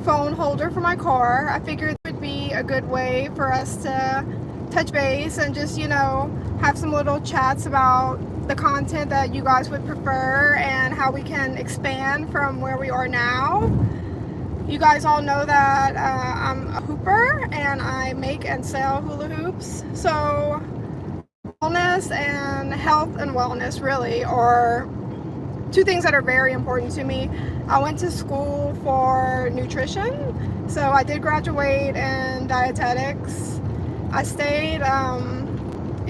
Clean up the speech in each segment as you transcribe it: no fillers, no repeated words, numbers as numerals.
phone holder for my car. I figured it would be a good way for us to touch base and just, have some little chats about the content that you guys would prefer and how we can expand from where we are now. You guys all know that I'm a hooper and I make and sell hula hoops. So wellness and health and wellness really are two things that are very important to me. I went to school for nutrition, so I did graduate in dietetics. I stayed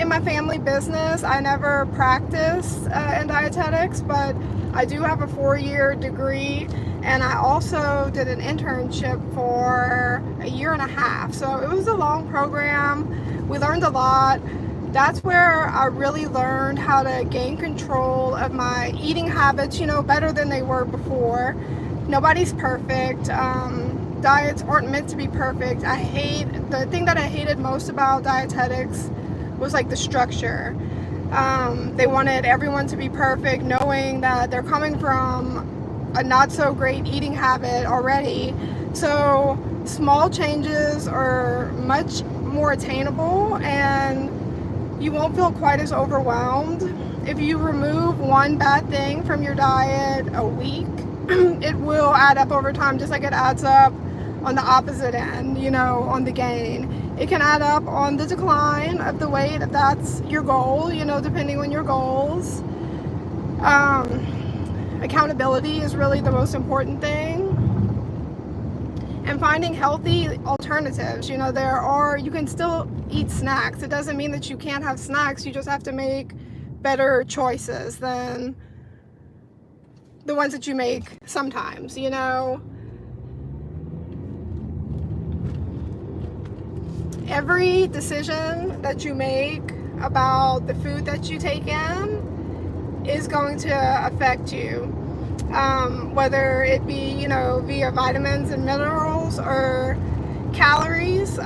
in my family business. I never practiced in dietetics, but I do have a 4-year degree, and I also did an internship for a 1.5 years. So it was a long program. We learned a lot. That's where I really learned how to gain control of my eating habits, better than they were before. Nobody's perfect. Diets aren't meant to be perfect. The thing that I hated most about dietetics was like the structure. They wanted everyone to be perfect, knowing that they're coming from a not so great eating habit already. So small changes are much more attainable, and you won't feel quite as overwhelmed. If you remove one bad thing from your diet a week, it will add up over time, just like it adds up on the opposite end, on the gain. It can add up on the decline of the weight if that's your goal, depending on your goals. Accountability is really the most important thing. And finding healthy alternatives. You can still eat snacks. It doesn't mean that you can't have snacks. You just have to make better choices than the ones that you make sometimes, Every decision that you make about the food that you take in is going to affect you. Whether it be, via vitamins and minerals or calories.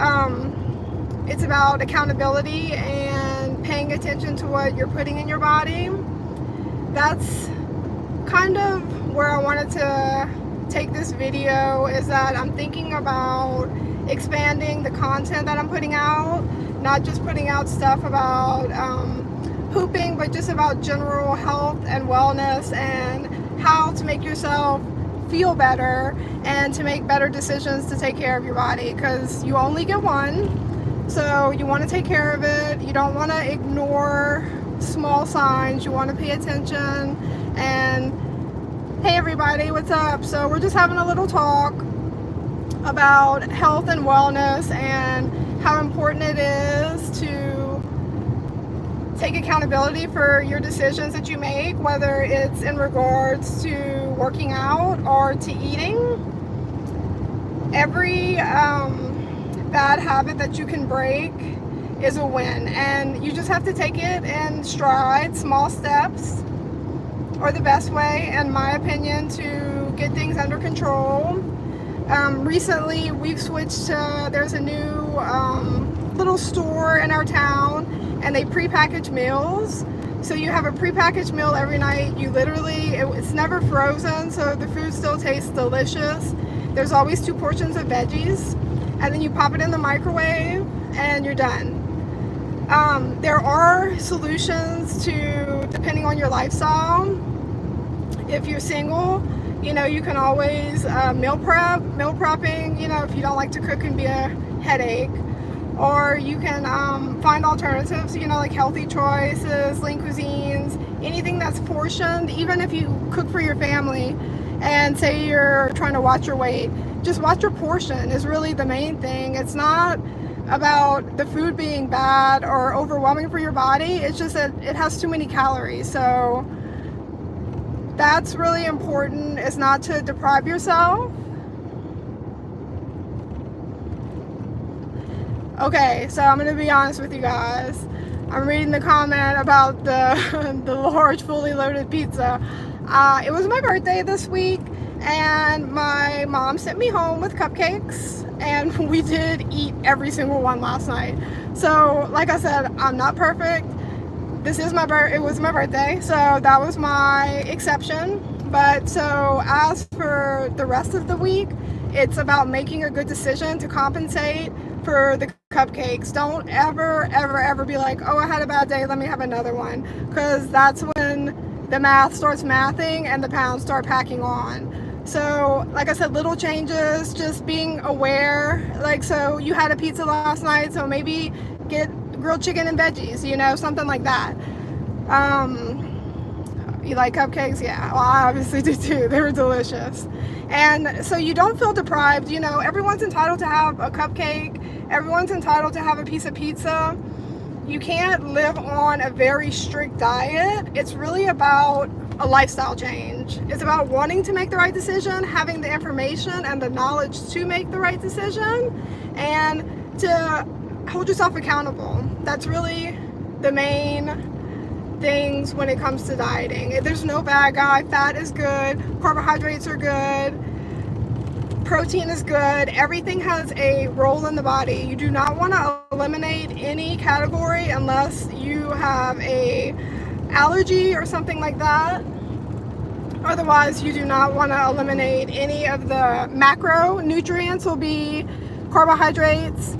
It's about accountability and paying attention to what you're putting in your body. That's kind of where I wanted to take this video, is that I'm thinking about expanding the content that I'm putting out, not just putting out stuff about pooping, but just about general health and wellness and how to make yourself feel better and to make better decisions to take care of your body, because you only get one. So you want to take care of it. You don't want to ignore small signs. You want to pay attention. And hey everybody, what's up? So we're just having a little talk about health and wellness and how important it is to take accountability for your decisions that you make, whether it's in regards to working out or to eating. Every bad habit that you can break is a win, and you just have to take it in stride. Small steps are the best way, in my opinion, to get things under control. Recently we've switched to, there's a new little store in our town, and they prepackaged meals. So you have a prepackaged meal every night. You literally, it's never frozen, so the food still tastes delicious. There's always 2 portions of veggies, and then you pop it in the microwave and you're done. There are solutions to, depending on your lifestyle. If you're single, you can always meal prep. Meal prepping, if you don't like to cook, can be a headache. Or you can find alternatives, like healthy choices, lean cuisines, anything that's portioned. Even if you cook for your family and say you're trying to watch your weight, just watch your portion is really the main thing. It's not about the food being bad or overwhelming for your body. It's just that it has too many calories. So that's really important, is not to deprive yourself. Okay, so I'm gonna be honest with you guys. I'm reading the comment about the large fully loaded pizza. It was my birthday this week, and my mom sent me home with cupcakes, and we did eat every single one last night. So like I said, I'm not perfect. It was my birthday, so that was my exception. But so as for the rest of the week, it's about making a good decision to compensate for the cupcakes. Don't ever be like, oh, I had a bad day, let me have another one, because that's when the math starts mathing and the pounds start packing on. So like I said, little changes, just being aware. Like, so you had a pizza last night, so maybe get grilled chicken and veggies, you know, something like that. You like cupcakes? Yeah, well, I obviously do too. They were delicious. And so you don't feel deprived. You know, everyone's entitled to have a cupcake. Everyone's entitled to have a piece of pizza. You can't live on a very strict diet. It's really about a lifestyle change. It's about wanting to make the right decision, having the information and the knowledge to make the right decision, and to hold yourself accountable. That's really the main things when it comes to dieting. There's no bad guy. Fat is good, carbohydrates are good, protein is good. Everything has a role in the body. You do not want to eliminate any category unless you have a allergy or something like that. Otherwise, you do not want to eliminate any of the macronutrients. Will be carbohydrates,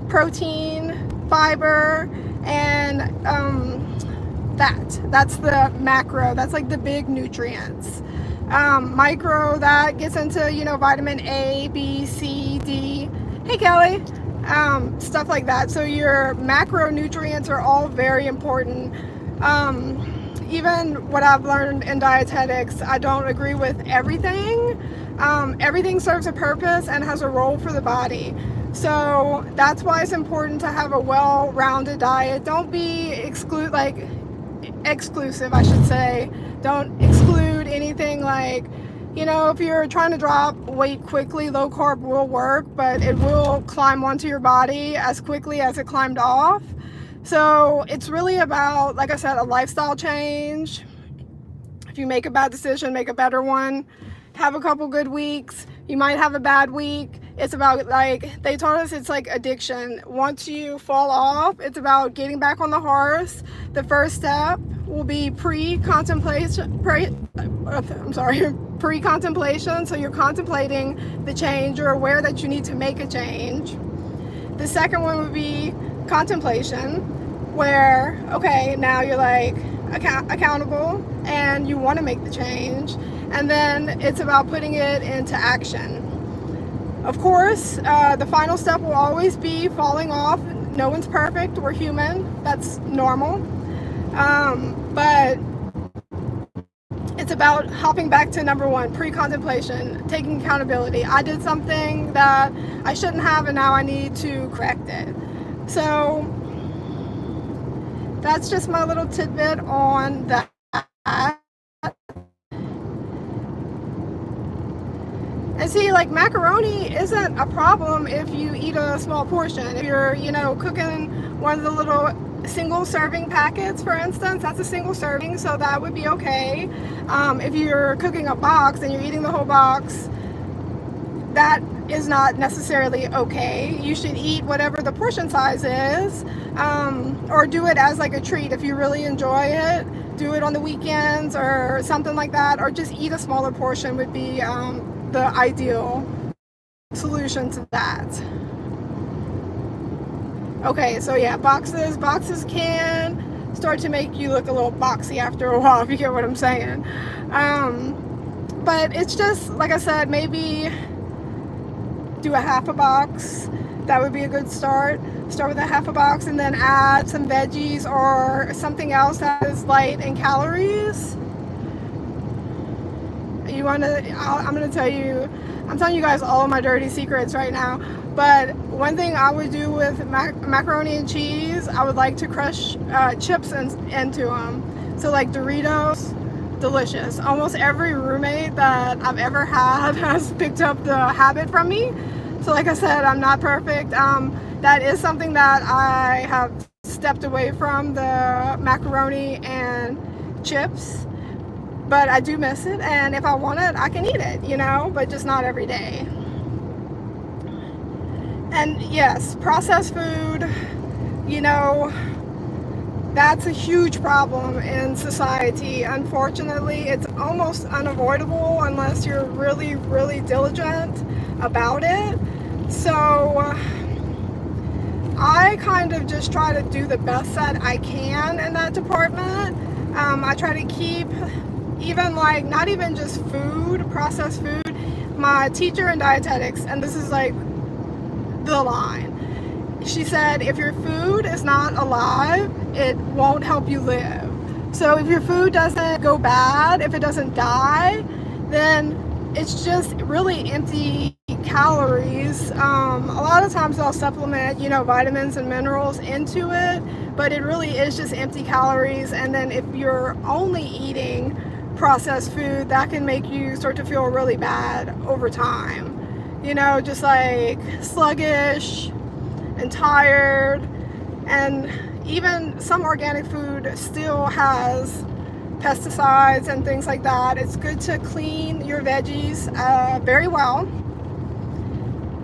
protein, fiber, and that's the macro. That's like the big nutrients. Micro, that gets into, you know, vitamin A, B, C, D. Hey Kelly. Stuff like that. So your macronutrients are all very important. Even what I've learned in dietetics, I don't agree with everything. Everything serves a purpose and has a role for the body. So that's why it's important to have a well-rounded diet. Don't be exclusive, I should say. Don't exclude anything. Like, you know, if you're trying to drop weight quickly, low carb will work, but it will climb onto your body as quickly as it climbed off. So it's really about, like I said, a lifestyle change. If you make a bad decision, make a better one. Have a couple good weeks. You might have a bad week. It's about, like they told us, it's like addiction. Once you fall off, it's about getting back on the horse. The first step will be pre-contemplation. So you're contemplating the change. You're aware that you need to make a change. The second one would be contemplation, where, okay, now you're like accountable and you want to make the change. And then it's about putting it into action. Of course, the final step will always be falling off. No one's perfect. We're human. That's normal. But it's about hopping back to number one, pre-contemplation, taking accountability. I did something that I shouldn't have, and now I need to correct it. So that's just my little tidbit on that. And see, like, macaroni isn't a problem if you eat a small portion. If you're, you know, cooking one of the little single serving packets, for instance, that's a single serving, so that would be okay. If you're cooking a box and you're eating the whole box, that is not necessarily okay. You should eat whatever the portion size is, or do it as like a treat. If you really enjoy it, do it on the weekends or something like that, or just eat a smaller portion would be the ideal solution to that. Okay, so yeah, boxes can start to make you look a little boxy after a while, if you get what I'm saying. But it's just, like I said, maybe do a half a box. That would be a good start. Start with a half a box and then add some veggies or something else that is light in calories. I'm telling you guys all of my dirty secrets right now. But one thing I would do with macaroni and cheese, I would like to crush chips into them. So like Doritos, delicious. Almost every roommate that I've ever had has picked up the habit from me. So like I said, I'm not perfect. That is something that I have stepped away from, the macaroni and chips. But I do miss it, and if I want it, I can eat it, you know, but just not every day. And yes, processed food, you know, that's a huge problem in society. Unfortunately, it's almost unavoidable unless you're really, really diligent. about it. So I kind of just try to do the best that I can in that department. I try to keep, even like, not even just food, processed food. My teacher in dietetics, and this is like the line, she said, if your food is not alive, it won't help you live. So if your food doesn't go bad, if it doesn't die, then it's just really empty calories. A lot of times I'll supplement, vitamins and minerals into it, but it really is just empty calories. And then if you're only eating processed food, that can make you start to feel really bad over time. Just like sluggish and tired. And even some organic food still has pesticides and things like that. It's good to clean your veggies very well.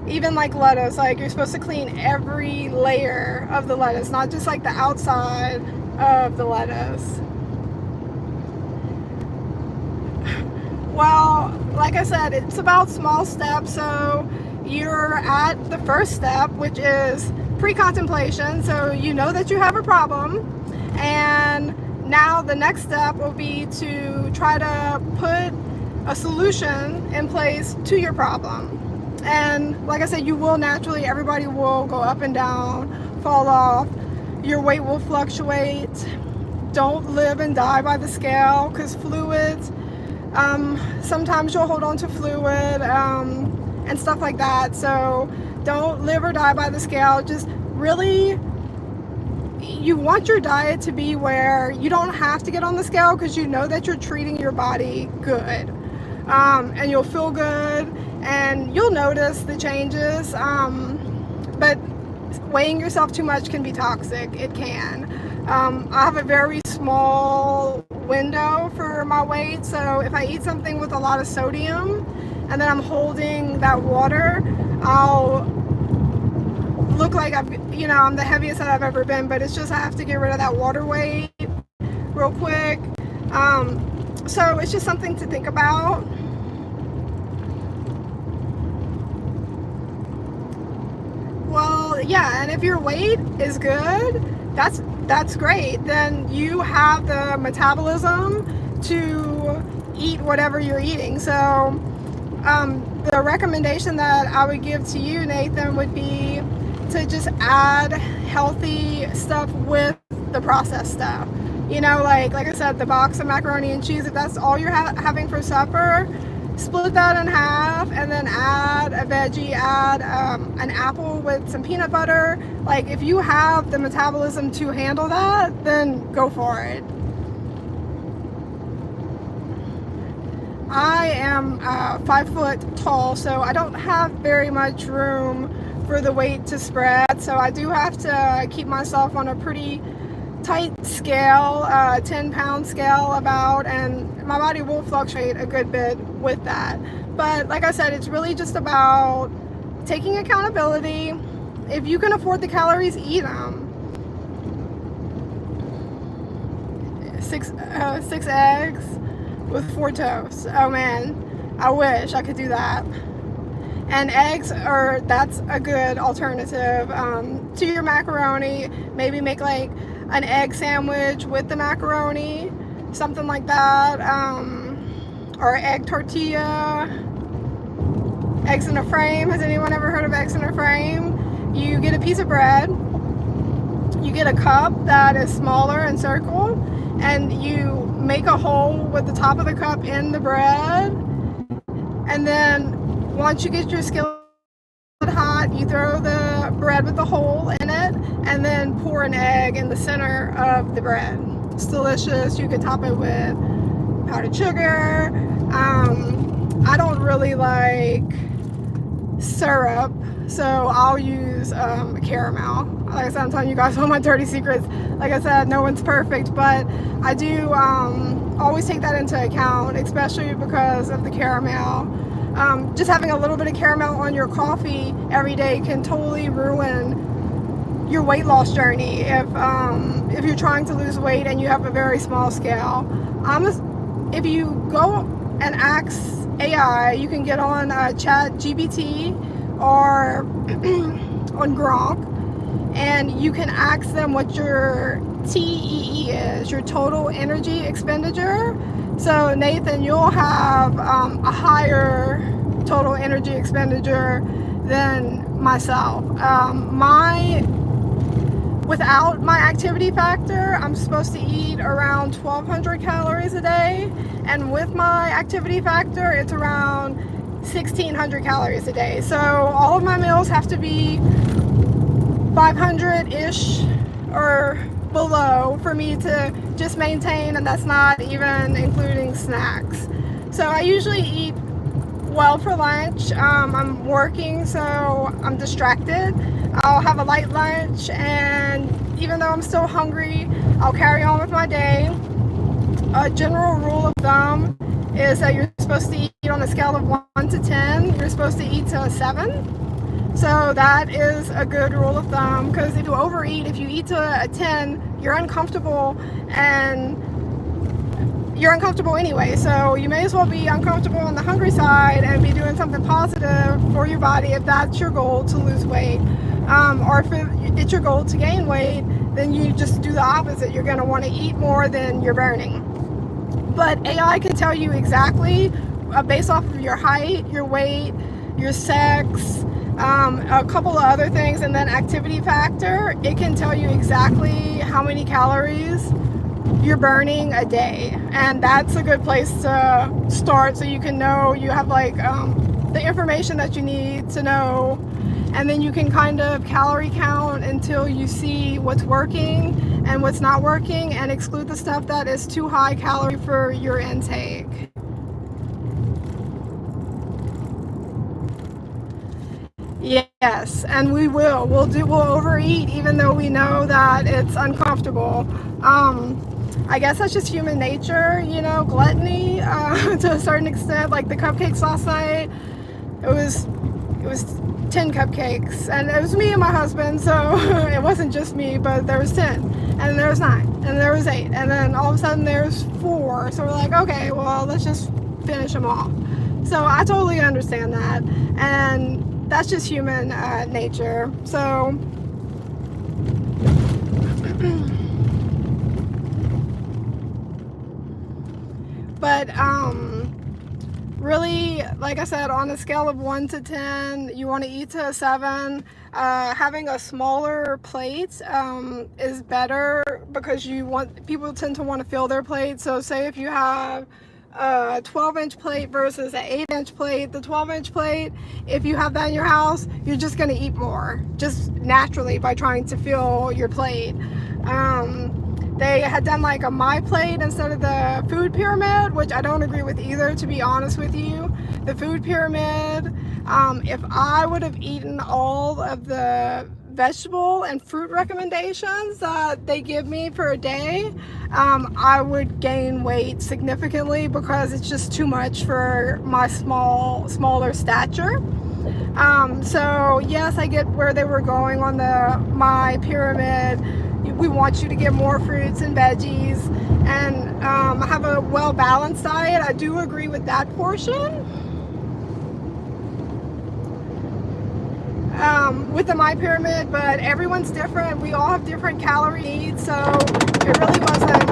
Even like lettuce, like you're supposed to clean every layer of the lettuce, not just like the outside of the lettuce. Well, like I said, it's about small steps. So you're at the first step, which is pre-contemplation. So you know that you have a problem, and now the next step will be to try to put a solution in place to your problem. And like I said, you will naturally, everybody will go up and down, fall off. Your weight will fluctuate. Don't live and die by the scale, because fluids, sometimes you'll hold on to fluid and stuff like that. So don't live or die by the scale. Just really, you want your diet to be where you don't have to get on the scale, because you know that you're treating your body good, and you'll feel good and you'll notice the changes. But weighing yourself too much can be toxic. It can. I have a very small window for my weight, so if I eat something with a lot of sodium and then I'm holding that water, I'll look like I'm the heaviest that I've ever been. But it's just, I have to get rid of that water weight real quick. So it's just something to think about. Well, yeah, and if your weight is good, that's great. Then you have the metabolism to eat whatever you're eating. So the recommendation that I would give to you, Nathan, would be to just add healthy stuff with the processed stuff. Like I said, the box of macaroni and cheese, if that's all you're having for supper, split that in half and then add a veggie, add an apple with some peanut butter. Like, if you have the metabolism to handle that, then go for it. I am 5 foot tall, so I don't have very much room for the weight to spread. So I do have to keep myself on a pretty tight scale, 10-pound scale about, and my body will fluctuate a good bit with that. But like I said, it's really just about taking accountability. If you can afford the calories, eat them. 6 eggs with 4 toasts. Oh man, I wish I could do that. And eggs that's a good alternative to your macaroni. Maybe make like an egg sandwich with the macaroni, something like that, or egg tortilla. Eggs in a frame. Has anyone ever heard of eggs in a frame? You get a piece of bread, you get a cup that is smaller in circle, and you make a hole with the top of the cup in the bread, and then once you get your skillet hot, you throw the bread with the hole in it, and then pour an egg in the center of the bread. It's delicious. You could top it with powdered sugar. I don't really like syrup, so I'll use caramel. Like I said, I'm telling you guys all my dirty secrets. Like I said, no one's perfect, but I do always take that into account, especially because of the caramel. Just having a little bit of caramel on your coffee every day can totally ruin your weight loss journey if you're trying to lose weight and you have a very small scale. If you go and ask AI. You can get on Chat GBT or on Gronk, and you can ask them what your TEE is, your total energy expenditure. So Nathan, you'll have a higher total energy expenditure than myself. Without my activity factor, I'm supposed to eat around 1,200 calories a day, and with my activity factor, it's around 1,600 calories a day. So all of my meals have to be 500-ish or below for me to just maintain, and that's not even including snacks. So I usually eat well for lunch. I'm working, so I'm distracted. I'll have a light lunch, and even though I'm still hungry, I'll carry on with my day. A general rule of thumb is that you're supposed to eat on a scale of 1 to 10. You're supposed to eat to a 7. So that is a good rule of thumb, because if you overeat, if you eat to a 10, you're uncomfortable, and you're uncomfortable anyway. So you may as well be uncomfortable on the hungry side and be doing something positive for your body if that's your goal, to lose weight. Or if it's your goal to gain weight, then you just do the opposite. You're going to want to eat more than you're burning. But AI can tell you exactly, based off of your height, your weight, your sex, a couple of other things, and then activity factor. It can tell you exactly how many calories you're burning a day, and that's a good place to start, so you can know you have like the information that you need to know, and then you can kind of calorie count until you see what's working and what's not working, and exclude the stuff that is too high calorie for your intake. Yes, and we'll overeat even though we know that it's uncomfortable. I guess that's just human nature, you know, gluttony to a certain extent. Like the cupcakes last night, it was 10 cupcakes, and it was me and my husband, so it wasn't just me, but there was 10, and then there was 9, and there was 8, and then all of a sudden there's 4. So we're like, okay, well, let's just finish them off. So I totally understand that, and that's just human nature. So but really, like I said, on a scale of 1 to 10, you want to eat to a 7. Having a smaller plate is better, because people tend to want to fill their plate. So say if you have a 12-inch plate versus an 8-inch plate, the 12-inch plate, if you have that in your house, you're just going to eat more, just naturally, by trying to fill your plate. They had done like a My Plate instead of the food pyramid, which I don't agree with either, to be honest with you. The food pyramid, if I would have eaten all of the vegetable and fruit recommendations that they give me for a day, I would gain weight significantly, because it's just too much for my smaller stature. So yes, I get where they were going on the My Pyramid. We want you to get more fruits and veggies, and have a well-balanced diet. I do agree with that portion. With the My Pyramid, but everyone's different. We all have different calorie needs, so it really wasn't